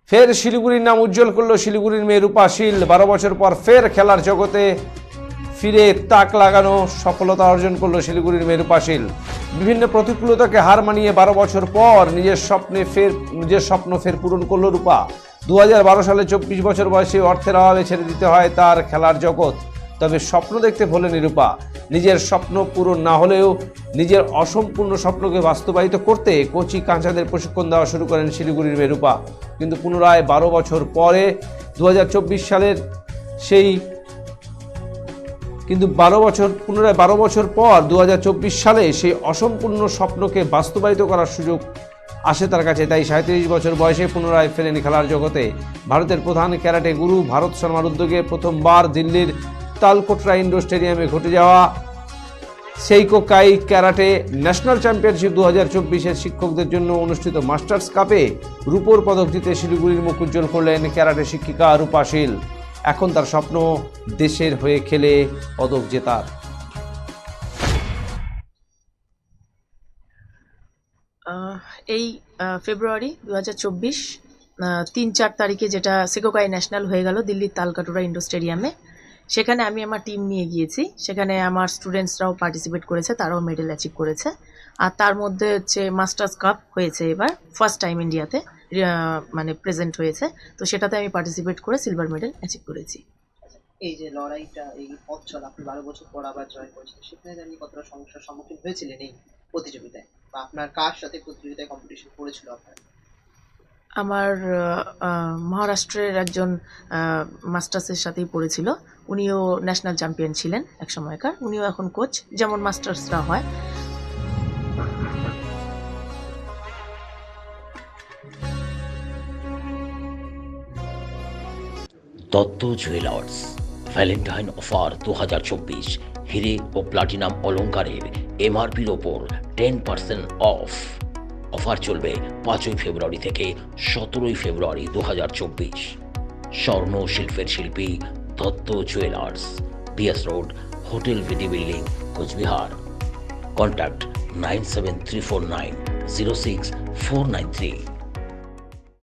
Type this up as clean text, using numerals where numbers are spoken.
ফের শিলিগুড়ির নাম উজ্জ্বল করল শিলিগুড়ির মেয়ে রূপা শীল। 12 বছর পর ফের খেলার জগতে ফিরে তাক লাগানো সফলতা অর্জন করলো শিলিগুড়ির মেয়ে রূপা শীল। বিভিন্ন প্রতিকূলতাকে হার মানিয়ে 12 বছর পর নিজের স্বপ্ন ফের পূরণ করলো রূপা। 2012 সালে 24 বছর বয়সে অর্থের অভাবে ছেড়ে দিতে হয় তার খেলার জগৎ। তবে স্বপ্ন দেখতে ভোলেনি রূপা। নিজের স্বপ্ন পূরণ না হলেও নিজের অসম্পূর্ণ স্বপ্নকে বাস্তবায়িত করতে কচি কাঁচাদের প্রশিক্ষণ দেওয়া শুরু করেন শিলিগুড়ির মেয়ে রূপা। কিন্তু পুনরায় 12 বছর পরে 2024 সালের সেই পুনরায় 12 বছর পর 2024 সালে সেই অসম্পূর্ণ স্বপ্নকে বাস্তবায়িত করার সুযোগ আসে তার কাছে। তাই 37 বছর বয়সে পুনরায় ফেরেন খেলার জগতে। ভারতের প্রধান ক্যারাটে গুরু ভারত শর্মার উদ্যোগে প্রথমবার দিল্লির তালকোটরা ইন্ডোর স্টেডিয়ামে ঘটে যাওয়া সেইকোকাই ক্যারাটে ন্যাশনাল চ্যাম্পিয়নশিপ 2024-এর শিক্ষকদের জন্য অনুষ্ঠিত মাস্টার্স কাপে রূপোর পদক জিতে শিলিগুড়ির মুখ উজ্জ্বল করলেন ক্যারাটে শিক্ষিকা রূপা শীল। এখন তার স্বপ্ন দেশের হয়ে খেলে পদক জেতার। এই ফেব্রুয়ারি 2024 3-4 তারিখে যেটা সেইকোকাই ন্যাশনাল হয়ে গেল দিল্লির তালকাটোরা ইন্ডোর স্টেডিয়ামে, সেখানে আমি আমার টিম নিয়ে গিয়েছি। সেখানে আমার স্টুডেন্টসরাও পার্টিসিপেট করেছে, তারাও মেডেল অ্যাচিভ করেছে। আর তার মধ্যে হচ্ছে মাস্টার্স কাপ হয়েছে, এবার ফার্স্ট টাইম ইন্ডিয়াতে মানে প্রেজেন্ট হয়েছে, তো সেটাতে আমি পার্টিসিপেট করে সিলভার মেডেল অ্যাচিভ করেছি। এই যে লড়াইটা, এই পথ চলা আপনি 12 বছর পর আবার জয় করেছেন, সেখানে আপনি কতটা সমস্যার সম্মুখীন হয়েছিলেন এই প্রতিযোগিতায়, বা আপনার কার সাথে প্রতিযোগিতায় কম্পিটিশন করেছিল আপনার? আমার মহারাষ্ট্রের একজন মাস্টার্সের সাথেই পড়েছিল, উনিও ন্যাশনাল চ্যাম্পিয়ন ছিলেন এক সময়কার, উনিও এখন কোচ, যেমন মাস্টার্সরা হয়। দত্ত জুয়েলার্স ভ্যালেন্টাইন অফার 2024, হিরে ও প্লাটিনাম অলংকারের এমআরপির ওপর 10% অফ। অফার চলবে 5 ফেব্রুয়ারি থেকে 17 ফেব্রুয়ারি 2024। স্বর্ণ শিল্পের শিল্পী Dutta jewellers, BS road, hotel VD building, Cooch Behar. Contact 97349 06493।